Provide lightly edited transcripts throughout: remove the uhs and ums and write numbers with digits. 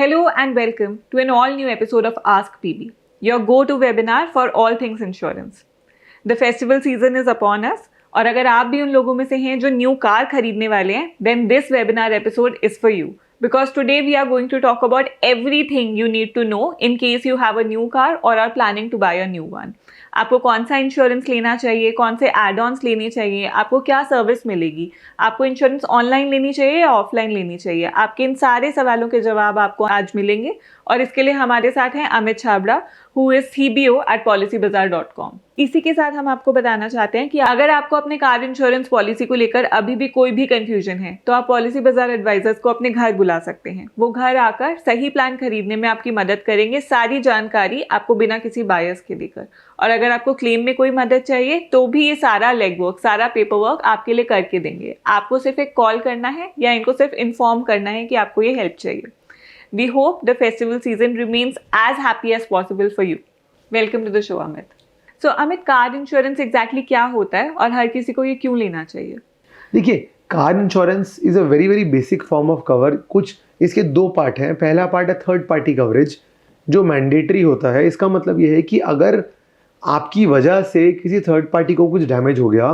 Hello and welcome to an all new episode of Ask PB, your go to webinar for all things insurance. The festival season is upon us, और अगर आप भी उन लोगों में से हैं जो न्यू कार खरीदने वाले हैं, then this webinar episode is for you. Because today we are going to talk about everything you need to know in case you have a new car or are planning to buy a new one. आपको कौन सा insurance लेना चाहिए, कौन से add ons लेने चाहिए, आपको क्या सर्विस मिलेगी, आपको इंश्योरेंस ऑनलाइन लेनी चाहिए या ऑफलाइन लेनी चाहिए, आपके इन सारे सवालों के जवाब आपको आज मिलेंगे। और इसके लिए हमारे साथ हैं Amit Chhabra, who is CBO at policybazaar.com। इसी के साथ हम आपको बताना चाहते हैं कि अगर आपको अपने कार इंश्योरेंस पॉलिसी को लेकर अभी भी कोई भी कंफ्यूजन है तो आप पॉलिसी बाजार एडवाइजर्स को अपने घर बुला सकते हैं। वो घर आकर सही प्लान खरीदने में आपकी मदद करेंगे, सारी जानकारी आपको बिना किसी बायस के देकर। और अगर आपको क्लेम में कोई मदद चाहिए तो भी ये सारा लेग वर्क, सारा पेपर वर्क आपके लिए करके देंगे। आपको सिर्फ एक कॉल करना है या इनको सिर्फ इन्फॉर्म करना है कि आपको ये हेल्प चाहिए। We hope the festival season remains as happy as possible for you. Welcome to the show, Amit. So, Amit, car insurance exactly क्या होता है और हर किसी को ये क्यों लेना चाहिए? देखिए, car insurance is a very very basic form of cover. कुछ इसके दो पार्ट हैं। पहला पार्ट है थर्ड पार्टी कवरेज, जो मैंडेटरी होता है। इसका मतलब ये है कि अगर आपकी वजह से किसी थर्ड पार्टी को कुछ डैमेज हो गया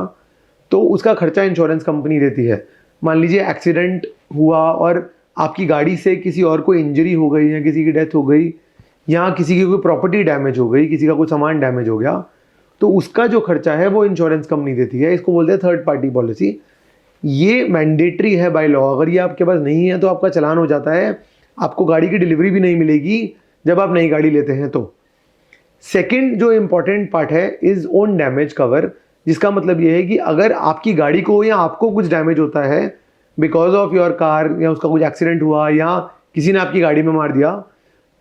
तो उसका खर्चा इंश्योरेंस कंपनी देती है। मान लीजिए एक्सीडेंट हुआ और आपकी गाड़ी से किसी और को इंजरी हो गई या किसी की डेथ हो गई या किसी की कोई प्रॉपर्टी डैमेज हो गई, किसी का कोई सामान डैमेज हो गया, तो उसका जो खर्चा है वो इंश्योरेंस कंपनी देती है। इसको बोलते हैं थर्ड पार्टी पॉलिसी। ये मैंडेटरी है बाय लॉ। अगर ये आपके पास नहीं है तो आपका चालान हो जाता है, आपको गाड़ी की डिलीवरी भी नहीं मिलेगी जब आप नई गाड़ी लेते हैं। तो सेकेंड जो इम्पॉर्टेंट पार्ट है इज ओन डैमेज कवर, जिसका मतलब ये है कि अगर आपकी गाड़ी को या आपको कुछ डैमेज होता है बिकॉज ऑफ योर कार, या उसका कुछ एक्सीडेंट हुआ या किसी ने आपकी गाड़ी में मार दिया,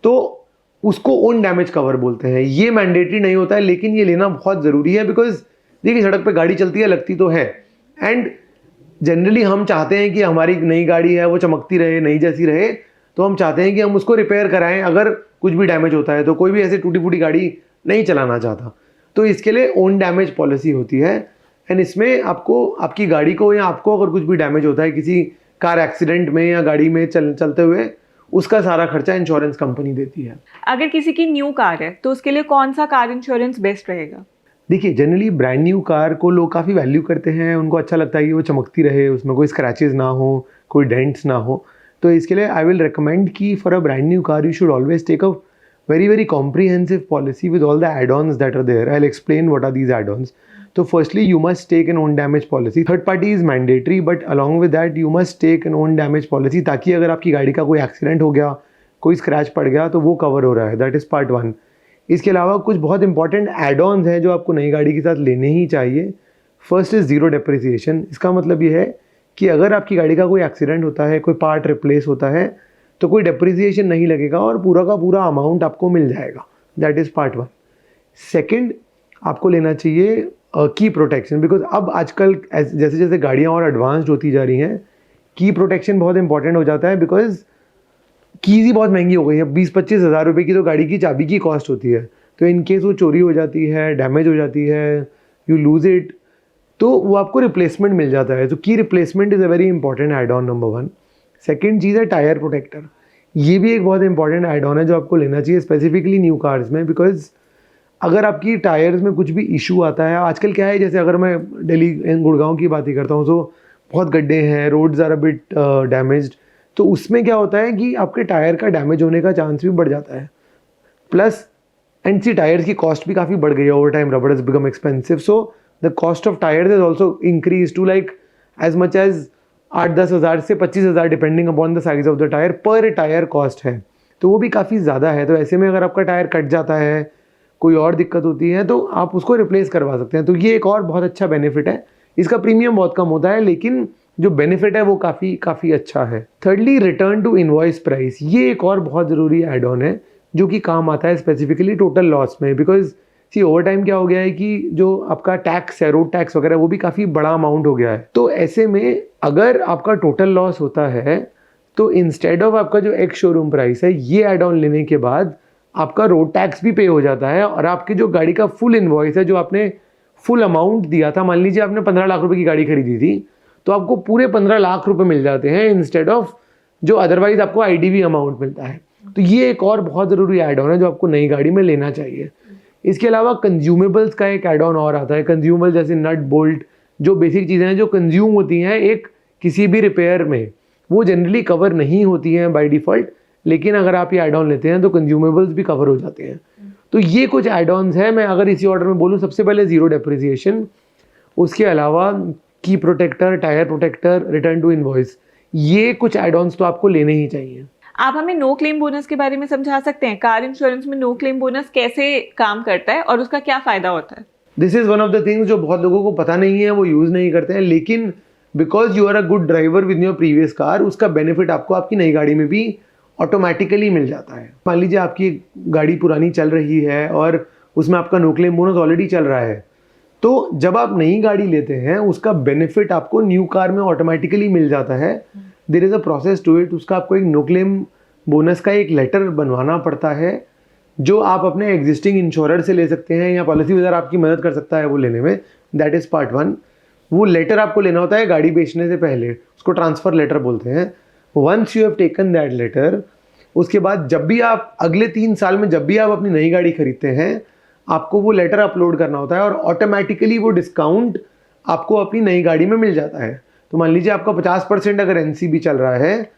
तो उसको ओन डैमेज कवर बोलते हैं। ये मैंडेटरी नहीं होता है, लेकिन ये लेना बहुत ज़रूरी है। बिकॉज देखिए, सड़क पे गाड़ी चलती है, लगती तो है, एंड जनरली हम चाहते हैं कि हमारी नई गाड़ी है वो चमकती रहे, नई जैसी रहे, तो हम चाहते हैं कि हम उसको रिपेयर कराएं अगर कुछ भी डैमेज होता है। तो कोई भी ऐसे टूटी फूटी गाड़ी नहीं चलाना चाहता, तो इसके लिए ओन डैमेज पॉलिसी होती है। एंड इसमें आपको आपकी गाड़ी को या आपको अगर कुछ भी डैमेज होता है किसी कार एक्सीडेंट में या गाड़ी में चलते हुए, उसका सारा खर्चा इंश्योरेंस कंपनी देती है। अगर किसी की न्यू कार है तो उसके लिए कौन सा कार इंश्योरेंस बेस्ट रहेगा? देखिए, जनरली ब्रांड न्यू कार को लोग काफ़ी वैल्यू करते हैं। उनको अच्छा लगता है कि वो चमकती रहे, उसमें कोई स्क्रैचेस ना हो, कोई डेंट्स ना हो। तो इसके लिए आई विल रिकमेंड कि for a brand new car you should always take a very very comprehensive policy with all the add-ons that are there. I'll explain what are these add-ons. So firstly, you must take an own damage policy. Third party is mandatory, but along with that you must take an own damage policy, ताकि अगर आपकी गाड़ी का कोई accident हो गया, कोई scratch पड़ गया, तो वो कवर हो रहा है। That is part 1। इसके अलावा कुछ बहुत इंपॉर्टेंट एड-ऑन्स हैं जो आपको नई गाड़ी के साथ लेने ही चाहिए। First is zero depreciation. इसका मतलब ये है कि अगर आपकी गाड़ी का कोई एक्सीडेंट होता है, कोई पार्ट रिप्लेस होता है, तो कोई डेप्रिसिएशन नहीं लगेगा और पूरा का पूरा अमाउंट आपको मिल जाएगा। That is part 1। सेकेंड, आपको लेना चाहिए की प्रोटेक्शन। बिकॉज अब आजकल जैसे जैसे गाड़ियाँ और एडवांस्ड होती जा रही हैं, की प्रोटेक्शन बहुत इंपॉर्टेंट हो जाता है। बिकॉज कीज़ ही बहुत महंगी हो गई है। 20-25 हज़ार रुपये की तो गाड़ी की चाबी की कॉस्ट होती है। तो इनकेस वो चोरी हो जाती है, डैमेज हो जाती है, यू लूज़ इट, तो वो आपको रिप्लेसमेंट मिल जाता है। तो key replacement is a very important add on, number 1। Second चीज़ है टायर प्रोटेक्टर। ये भी एक बहुत इंपॉर्टेंट एड ऑन है जो आपको लेना चाहिए स्पेसिफिकली न्यू कार्स में। बिकॉज अगर आपकी टायर्स में कुछ भी इशू आता है, आजकल क्या है, जैसे अगर मैं दिल्ली गुड़गांव की बात ही करता हूँ, तो बहुत गड्ढे हैं, roads are a bit damaged, तो उसमें क्या होता है कि आपके टायर का डैमेज होने का चांस भी बढ़ जाता है। प्लस एंड टायर्स की कॉस्ट भी काफ़ी बढ़ गई है over time. Rubber has become expensive, so the cost of tyres is also increase to like as much as 8-10 हज़ार से 25 हज़ार depending upon the size of the tyre per tyre cost है। तो वो भी काफ़ी ज़्यादा है। तो ऐसे में अगर आपका टायर कट जाता है, कोई और दिक्कत होती है, तो आप उसको रिप्लेस करवा सकते हैं। तो ये एक और बहुत अच्छा बेनिफिट है। इसका प्रीमियम बहुत कम होता है, लेकिन जो बेनिफिट है वो काफ़ी अच्छा है। Thirdly, return to invoice price. ये एक और बहुत ज़रूरी एड ऑन है जो कि काम आता है स्पेसिफिकली टोटल लॉस में। बिकॉज सी ओवर टाइम क्या हो गया है कि जो आपका टैक्स है, रोड टैक्स वगैरह, वो भी काफ़ी बड़ा अमाउंट हो गया है। तो ऐसे में अगर आपका टोटल लॉस होता है, तो इंस्टेड ऑफ आपका जो एक्स शोरूम प्राइस है, ये एड ऑन लेने के बाद आपका रोड टैक्स भी पे हो जाता है और आपकी जो गाड़ी का फुल इनवॉइस है, जो आपने फुल अमाउंट दिया था, मान लीजिए आपने 15 लाख रुपए की गाड़ी खरीदी थी, तो आपको पूरे 15 लाख रुपए मिल जाते हैं इंस्टेड ऑफ जो अदरवाइज आपको IDV अमाउंट मिलता है। तो ये एक और बहुत ज़रूरी एड ऑन है जो आपको नई गाड़ी में लेना चाहिए। इसके अलावा कंज्यूमेबल्स का एक एड ऑन और आता है। कंज्यूमेबल जैसे नट बोल्ट, जो बेसिक चीज़ें हैं जो कंज्यूम होती हैं एक किसी भी रिपेयर में, वो जनरली कवर नहीं होती हैं बाय डिफ़ॉल्ट, लेकिन अगर आप ये एड ऑन लेते हैं तो कंज्यूमेबल्स भी कवर हो जाते हैं। तो ये कुछ एड ऑन्स हैं। मैं अगर इसी ऑर्डर में बोलूँ, सबसे पहले ज़ीरो डेप्रिसिएशन, उसके अलावा की protector, tyre protector, return to invoice, ये कुछ एड ऑन्स तो आपको लेने ही चाहिए। आप हमें नो क्लेम बोनस के बारे में समझा सकते हैं? कार इंश्योरेंस में नो क्लेम बोनस कैसे काम करता है और उसका क्या फ़ायदा होता है? This is one of the things जो बहुत लोगों को पता नहीं है, वो यूज़ नहीं करते हैं, लेकिन because you are a good driver with your previous car, उसका बेनिफिट आपको आपकी नई गाड़ी में भी ऑटोमेटिकली मिल जाता है। मान लीजिए आपकी गाड़ी पुरानी चल रही है और उसमें आपका नो क्लेम बोनस ऑलरेडी चल रहा है, तो जब आप नई गाड़ी लेते हैं उसका बेनिफिट आपको न्यू कार में ऑटोमेटिकली मिल जाता है। There is a process to it. उसका आपको एक नो क्लेम बोनस का एक लेटर बनवाना पड़ता है जो आप अपने एग्जिस्टिंग इंश्योरर से ले सकते हैं या पॉलिसी बाजार आपकी मदद कर सकता है वो लेने में। That is part 1। वो लेटर आपको लेना होता है गाड़ी बेचने से पहले, उसको ट्रांसफ़र लेटर बोलते हैं। Once you have taken that letter, उसके बाद जब भी आप अगले 3 साल में जब भी आप अपनी नई गाड़ी खरीदते हैं, आपको वो लेटर अपलोड करना होता है और ऑटोमेटिकली वो डिस्काउंट आपको अपनी नई गाड़ी में मिल जाता है। तो मान लीजिए आपका 50% अगर एनसीबी चल रहा है,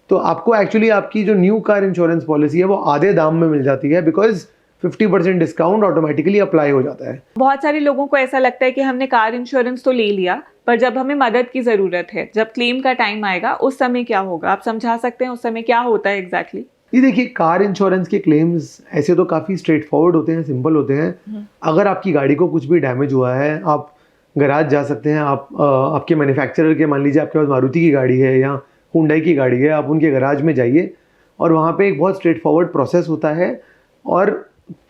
तो आपको एक्चुअली आपकी जो न्यू कार इंश्योरेंस पॉलिसी है वो आधे दाम में मिल जाती है, बिकॉज 50% डिस्काउंट ऑटोमेटिकली अप्लाई हो जाता है। बहुत सारे लोगों को ऐसा लगता है कि हमने कार इंश्योरेंस तो ले लिया, पर जब हमें मदद की ज़रूरत है, जब क्लेम का टाइम आएगा, उस समय क्या होगा? आप समझा सकते हैं उस समय क्या होता है एग्जैक्टली? ये देखिए, कार इंश्योरेंस के क्लेम्स ऐसे तो काफ़ी स्ट्रेट फॉरवर्ड होते हैं, सिंपल होते हैं। अगर आपकी गाड़ी को कुछ भी डैमेज हुआ है, आप गराज जा सकते हैं। आप आपके मैन्युफैक्चरर के, मान लीजिए आपके पास मारुति की गाड़ी है या हुंडई की गाड़ी है, आप उनके गराज में जाइए और वहाँ पे एक बहुत स्ट्रेट फॉरवर्ड प्रोसेस होता है और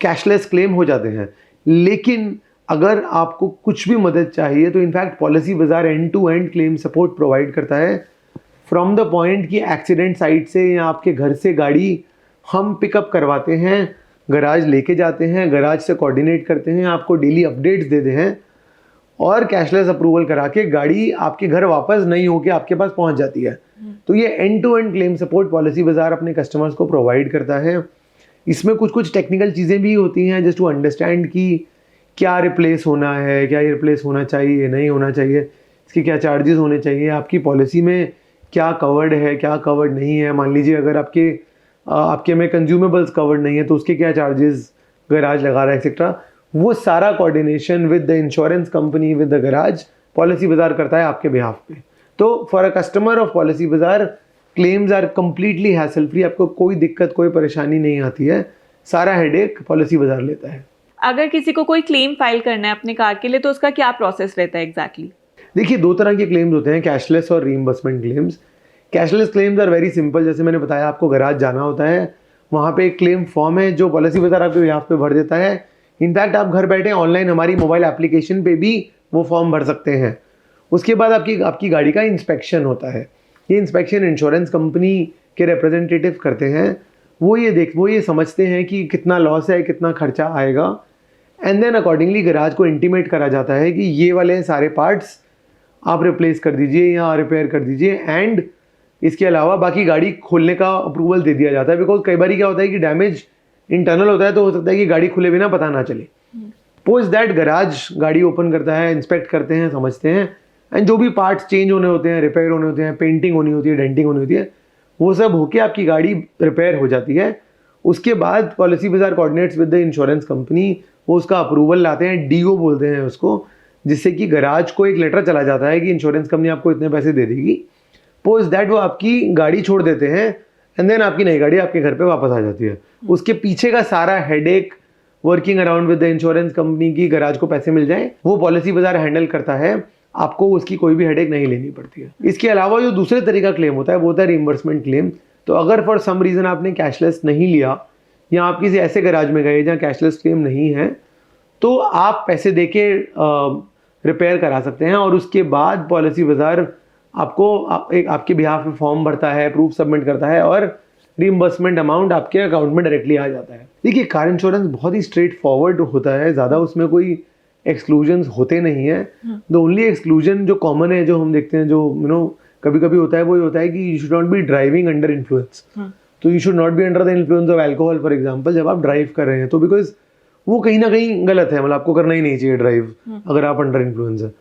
कैशलेस क्लेम हो जाते हैं। लेकिन अगर आपको कुछ भी मदद चाहिए तो in fact Policybazaar end to end claim support provide करता है। फ्रॉम द पॉइंट कि एक्सीडेंट साइट से या आपके घर से गाड़ी हम पिकअप करवाते हैं, गराज लेके जाते हैं, गराज से कोऑर्डिनेट करते हैं, आपको डेली अपडेट्स देते हैं और कैशलेस अप्रूवल करा के गाड़ी आपके घर वापस नहीं होके आपके पास पहुंच जाती है। तो ये end to end claim support Policybazaar अपने कस्टमर्स को प्रोवाइड करता है। इसमें कुछ कुछ टेक्निकल चीज़ें भी होती हैं जस्ट टू अंडरस्टैंड कि क्या रिप्लेस होना है, क्या ये रिप्लेस होना चाहिए, नहीं होना चाहिए, इसके क्या चार्जेस होने चाहिए, आपकी पॉलिसी में क्या कवर्ड है, क्या कवर्ड नहीं है। मान लीजिए अगर आपके में कंज्यूमेबल्स कवर्ड नहीं है तो उसके क्या चार्जेस गराज लगा रहा है एक्सेट्रा। वो सारा coordination with the insurance company, with the garage, policy Bazaar करता है आपके बिहाफ पे। तो for a customer of policy Bazaar, claims are completely hassle free. आपको कोई दिक्कत, कोई परेशानी नहीं आती है, सारा हेडेक पॉलिसी बाजार लेता है। अगर किसी को कोई क्लेम फाइल करना है अपने कार के लिए तो उसका क्या प्रोसेस रहता है एग्जैक्टली? देखिए, 2 तरह के क्लेम्स होते हैं, कैशलेस और reimbursement claims. Cashless claims are very simple. जैसे मैंने बताया, आपको गराज जाना होता है, वहाँ पे एक क्लेम फॉर्म है जो पॉलिसी बाजार आपके यहाँ पे भर देता है। इनफैक्ट आप घर बैठे ऑनलाइन हमारी मोबाइल एप्लीकेशन पे भी वो फॉर्म भर सकते हैं। उसके बाद आपकी गाड़ी का इंस्पेक्शन होता है। ये इंस्पेक्शन इंश्योरेंस कंपनी के रिप्रेजेंटेटिव करते हैं। वो ये समझते हैं कि कितना लॉस है, कितना खर्चा आएगा, एंड देन अकॉर्डिंगली गराज को इंटीमेट करा जाता है कि ये वाले सारे पार्ट्स आप रिप्लेस कर दीजिए या रिपेयर कर दीजिए। एंड इसके अलावा बाकी गाड़ी खोलने का अप्रूवल दे दिया जाता है, बिकॉज कई बार क्या होता है कि डैमेज इंटरनल होता है, तो हो सकता है कि गाड़ी खुले बिना पता ना चले। पोस्ट दैट गराज गाड़ी ओपन करता है, इंस्पेक्ट करते हैं, समझते हैं, एंड जो भी पार्ट्स चेंज होने होते हैं, रिपेयर होने होते हैं, पेंटिंग होनी होती है, डेंटिंग होनी होती है, वो सब होके आपकी गाड़ी रिपेयर हो जाती है। उसके बाद पॉलिसी बाजार coordinates with the insurance company, वो उसका अप्रूवल लाते हैं, डीओ बोलते हैं उसको, जिससे कि गराज को एक लेटर चला जाता है कि इंश्योरेंस कंपनी आपको इतने पैसे दे देगी। पोस्ट दैट वो आपकी गाड़ी छोड़ देते हैं एंड देन आपकी नई गाड़ी आपके घर पे वापस आ जाती है। उसके पीछे का सारा headache working around with the insurance company की गराज को पैसे मिल जाए, वो पॉलिसी बाजार हैंडल करता है। आपको उसकी कोई भी हेडेक नहीं लेनी पड़ती है। इसके अलावा जो दूसरे तरीका क्लेम होता है वो होता है रीइंबर्समेंट क्लेम। तो अगर फॉर सम रीज़न आपने कैशलेस नहीं लिया या आप किसी ऐसे गराज में गए जहाँ कैशलेस क्लेम नहीं है, तो आप पैसे देके रिपेयर करा सकते हैं और उसके बाद पॉलिसी बाजार आपके बिहाफ में फॉर्म भरता है, प्रूफ सबमिट करता है और रीइंबर्समेंट अमाउंट आपके अकाउंट में डायरेक्टली आ जाता है। देखिए, कार इंश्योरेंस बहुत ही स्ट्रेट फॉरवर्ड होता है, ज़्यादा उसमें कोई एक्सक्लूजन्स होते नहीं है। द ओनली एक्सक्लूजन जो कॉमन है, जो हम देखते हैं, जो कभी कभी होता है, वो ये होता है कि you should not be driving under influence. तो you should not be under the influence of alcohol for example जब आप ड्राइव कर रहे हैं, तो बिकॉज वो कहीं ना कहीं गलत है, मतलब आपको करना ही नहीं चाहिए ड्राइव अगर आप अंडर इन्फ्लुएंस है।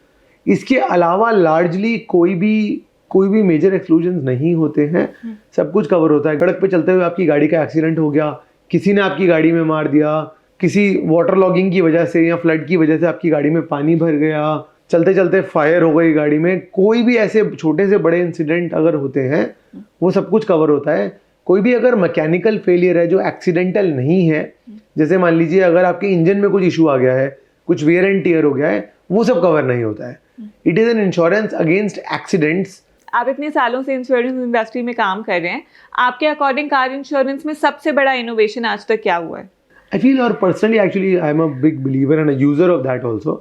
इसके अलावा लार्जली कोई भी मेजर एक्सक्लूजन नहीं होते हैं, सब कुछ कवर होता है। सड़क पे चलते हुए आपकी गाड़ी का एक्सीडेंट हो गया, किसी ने आपकी गाड़ी में मार दिया, किसी वाटर लॉगिंग की वजह से या फ्लड की वजह से आपकी गाड़ी में पानी भर गया, चलते चलते फायर हो गई गाड़ी में, कोई भी ऐसे छोटे से बड़े इंसिडेंट अगर होते हैं वो सब कुछ कवर होता है। कोई भी अगर मैकेनिकल फेलियर है जो एक्सीडेंटल नहीं है, जैसे मान लीजिए अगर आपके इंजन में कुछ इशू आ गया है, कुछ वेयर एंड टियर हो गया है, वो सब कवर नहीं होता है। It is an insurance against accidents. आप इतने सालों से इंश्योरेंस इंडस्ट्री में काम कर रहे हैं, आपके अकॉर्डिंग कार इंश्योरेंस में सबसे बड़ा इनोवेशन आज तक क्या हुआ है? I feel, or personally actually I am a big believer and a user of that also,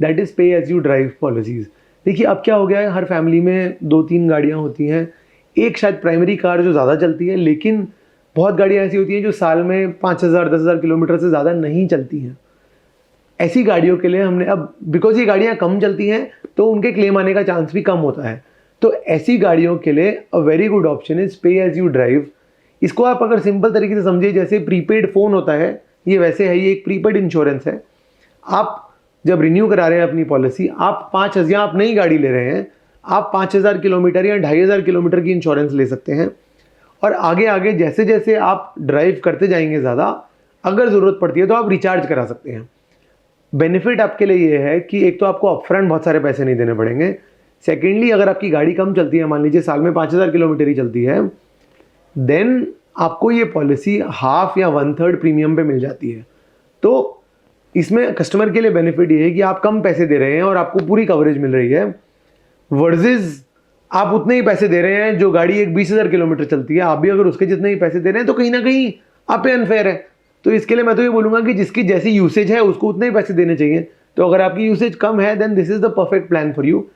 that is pay as you drive policies. देखिए अब क्या हो गया है, हर फैमिली में 2-3 गाड़ियाँ होती हैं, एक शायद प्राइमरी कार जो ज़्यादा चलती है, लेकिन बहुत गाड़ियाँ ऐसी होती हैं जो साल में 5,000-10,000 किलोमीटर से ज़्यादा नहीं चलती हैं। ऐसी गाड़ियों के लिए हमने अब, बिकॉज ये गाड़ियाँ कम चलती हैं तो उनके क्लेम आने का चांस भी कम होता है, तो ऐसी गाड़ियों के लिए a very good option is pay as you drive. इसको आप अगर सिंपल तरीके से समझिए, जैसे प्रीपेड फ़ोन होता है, ये वैसे है, ये एक प्रीपेड इंश्योरेंस है। आप जब रिन्यू करा रहे हैं अपनी पॉलिसी, आप 5,000, आप नई गाड़ी ले रहे हैं, आप 5,000 किलोमीटर या 2,500 किलोमीटर की इंश्योरेंस ले सकते हैं, और आगे आगे जैसे जैसे आप ड्राइव करते जाएंगे ज़्यादा, अगर ज़रूरत पड़ती है तो आप रिचार्ज करा सकते हैं। बेनिफिट आपके लिए ये है कि एक तो आपको अपफ्रंट बहुत सारे पैसे नहीं देने पड़ेंगे, सेकेंडली अगर आपकी गाड़ी कम चलती है, मान लीजिए साल में 5,000 किलोमीटर ही चलती है, देन आपको ये पॉलिसी हाफ या 1/3 प्रीमियम पे मिल जाती है। तो इसमें कस्टमर के लिए बेनिफिट ये है कि आप कम पैसे दे रहे हैं और आपको पूरी कवरेज मिल रही है, वर्सेस आप उतने ही पैसे दे रहे हैं जो गाड़ी एक 20,000 किलोमीटर चलती है, आप भी अगर उसके जितने ही पैसे दे रहे हैं तो कहीं ना कहीं आप पे अनफेयर है। तो इसके लिए मैं तो ये बोलूँगा कि जिसकी जैसी यूसेज है उसको उतने ही पैसे देने चाहिए। तो अगर आपकी यूसेज कम है, then this is the perfect plan for you.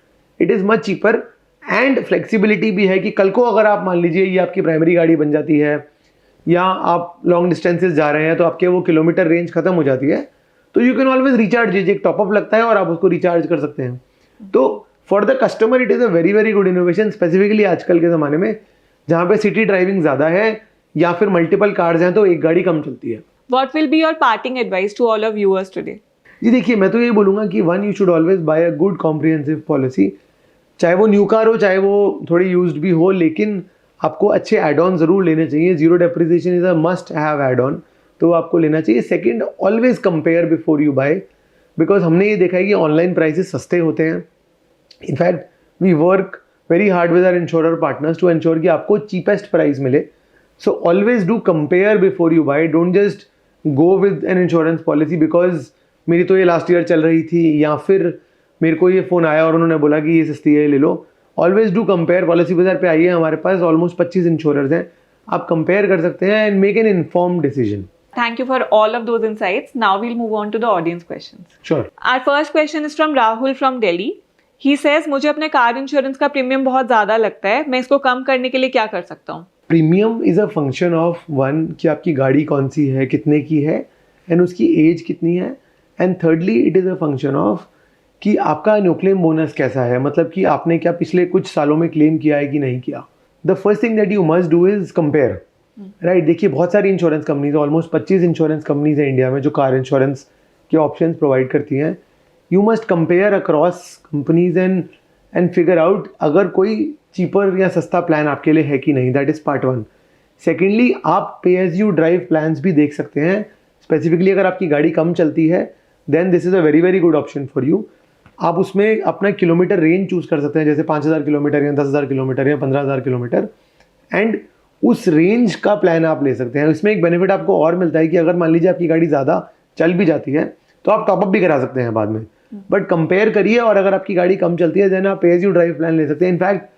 It is much cheaper and flexibility भी है कि कल को अगर आप मान लीजिए ये आपकी प्राइमरी गाड़ी बन जाती है या आप लॉन्ग डिस्टेंसेस जा रहे हैं तो आपके वो किलोमीटर रेंज खत्म हो जाती है, तो यू कैन ऑलवेज रिचार्ज, एक टॉपअप लगता है और आप उसको रिचार्ज कर सकते हैं। तो for the customer it is a very very good innovation, specifically आजकल के ज़माने में जहाँ पे सिटी ड्राइविंग ज़्यादा है या फिर मल्टीपल कार्स हैं तो एक गाड़ी कम चलती है। What will be your parting advice to all of viewers today? जी देखिए, मैं तो ये बोलूँगा कि one, you should always buy a good comprehensive policy, चाहे वो न्यू कार हो चाहे वो थोड़ी यूज्ड भी हो, लेकिन आपको अच्छे एड ऑन ज़रूर लेने चाहिए। Zero depreciation is a must have add on, तो आपको लेना चाहिए। Second, always compare before you buy, because हमने ये देखा है कि ऑनलाइन प्राइसेस सस्ते होते हैं। In fact we work very hard with our insurer partners to ensure कि आपको चीपेस्ट प्राइस मिले। So always do compare before you buy, don't just go with an insurance policy because मेरी तो ये लास्ट ईयर चल रही थी, या फिर मेरे को ये फ़ोन आया और उन्होंने बोला कि ये सस्ती है, ले लो। Always do compare. Policy Bazaar पे आइए, हमारे पास ऑलमोस्ट 25 इंश्योरर्स हैं, आप कंपेयर कर सकते हैं and make an informed decision. Thank you for all of those insights. Now we'll move on to the audience questions. Sure. Our first question is from Rahul from Delhi. He says, मुझे अपने car insurance का premium बहुत ज़्यादा लगता है, मैं इसको कम करने के लिए क्या कर सकता हूँ? Premium is a function of one, कि आपकी गाड़ी कौन सी है, कितने की है, एंड उसकी एज कितनी है, and thirdly it is a function of कि आपका नो क्लेम बोनस कैसा है, मतलब कि आपने क्या पिछले कुछ सालों में क्लेम किया है कि नहीं किया। The first thing that you must do is compare, right. देखिए बहुत सारी insurance companies, almost 25 insurance companies हैं इंडिया में जो कार इंश्योरेंस के ऑप्शंस प्रोवाइड करती हैं। You must compare across companies and figure out अगर कोई चीपर या सस्ता प्लान आपके लिए है कि नहीं। That is part one. Secondly, आप पे एज यू ड्राइव प्लान्स भी देख सकते हैं। स्पेसिफिकली अगर आपकी गाड़ी कम चलती है, then this is a very very good option for you. आप उसमें अपना किलोमीटर रेंज चूज़ कर सकते हैं, जैसे 5,000 किलोमीटर या 10,000 किलोमीटर या 15,000 किलोमीटर, एंड उस रेंज का प्लान आप ले सकते हैं। इसमें एक बेनिफिट आपको और मिलता है कि अगर मान लीजिए आपकी गाड़ी ज़्यादा चल भी जाती है तो आप टॉपअप भी करा सकते हैं बाद में, बट कंपेयर करिए, और अगर आपकी गाड़ी कम चलती है देन आप पे एज यू ड्राइव प्लान ले सकते हैं। इनफैक्ट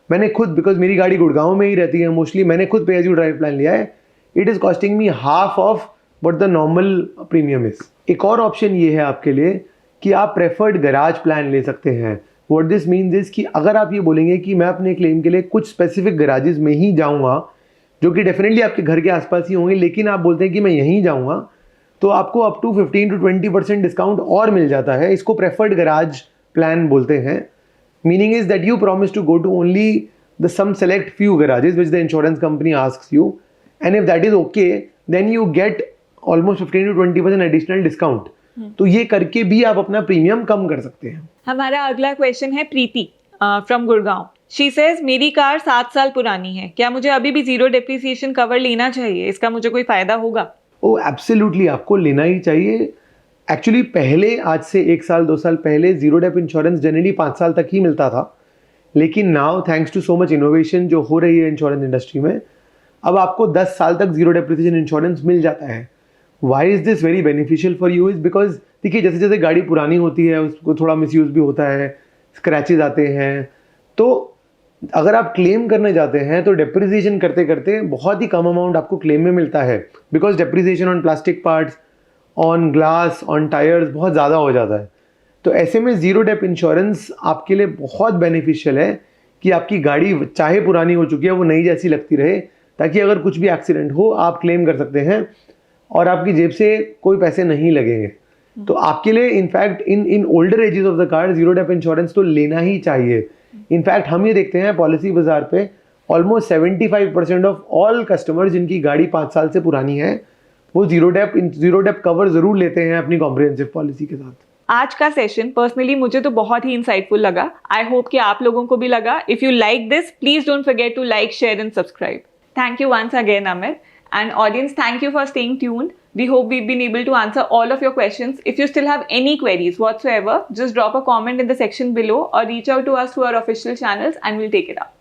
मैंने खुद, बिकॉज मेरी गाड़ी गुड़गांव में ही रहती है मोस्टली, मैंने खुद पे एज यू ड्राइव प्लान लिया है। It is costing me half of what the normal premium is. एक और ऑप्शन ये है आपके लिए कि आप प्रेफर्ड गैराज प्लान ले सकते हैं। व्हाट दिस मीन्स इज़ कि अगर आप ये बोलेंगे कि मैं अपने क्लेम के लिए कुछ स्पेसिफिक गैराजेस में ही जाऊँगा, जो कि डेफिनेटली आपके घर के आसपास ही होंगे, लेकिन आप बोलते हैं कि मैं यहीं जाऊँगा, तो आपको अप टू 15 to 20% डिस्काउंट और मिल जाता है। इसको प्रेफर्ड गैराज प्लान बोलते हैं। Meaning is that you promise to go to only the some select few garages which the insurance company asks you, and if that is okay then you get almost 15 to 20% additional discount. तो ये करके भी आप अपना premium कम कर सकते हैं। हमारा अगला क्वेश्चन है प्रीति फ्रॉम गुड़गांव। शी सेज मेरी कार 7 साल पुरानी है, क्या मुझे अभी भी जीरो डेप्रिसिएशन कवर लेना चाहिए? इसका मुझे कोई फायदा होगा? ओ एब्सोल्युटली, आपको लेना ही चाहिए। एक्चुअली पहले, आज से 1 साल 2 साल पहले जीरो डेप इंश्योरेंस जनरली 5 साल तक ही मिलता था, लेकिन now thanks to so much innovation जो हो रही है इंश्योरेंस इंडस्ट्री में, अब आपको 10 साल तक जीरो डेप्रिसिएशन इंश्योरेंस मिल जाता है। Why is this very beneficial for you? Is because देखिए, जैसे जैसे गाड़ी पुरानी होती है उसको थोड़ा मिसयूज भी होता है, स्क्रैचेज आते हैं, तो अगर आप क्लेम करने जाते हैं तो डेप्रिसिएशन करते करते बहुत ही कम अमाउंट आपको क्लेम में मिलता है, because depreciation on plastic parts, on glass, on tyres बहुत ज़्यादा हो जाता है। तो ऐसे में ज़ीरो डेप इंश्योरेंस आपके लिए बहुत बेनिफिशियल है कि आपकी गाड़ी चाहे पुरानी हो चुकी है वो नई जैसी लगती रहे, ताकि अगर कुछ भी एक्सीडेंट हो आप क्लेम कर सकते हैं और आपकी जेब से कोई पैसे नहीं लगेंगे। तो आपके लिए in fact in older ages of the car zero dep insurance तो लेना ही चाहिए। इनफैक्ट हम ये देखते हैं पॉलिसी बाजार पे ऑलमोस्ट 75% ऑफ ऑल कस्टमर्स जिनकी गाड़ी 5 साल से पुरानी है वो जीरो डेप कवर जरूर लेते हैं अपनी कॉम्प्रिहेंसिव पॉलिसी के साथ। आज का सेशन पर्सनली मुझे तो बहुत ही इंसाइटफुल लगा। आई होप कि आप लोगों को भी लगा। If you like this, please don't forget to like, share and subscribe. Thank you once again, Amit. And audience, thank you for staying tuned. We hope we've been able to answer all of your questions. If you still have any queries whatsoever, just drop a comment in the section below or reach out to us through our official channels and we'll take it up.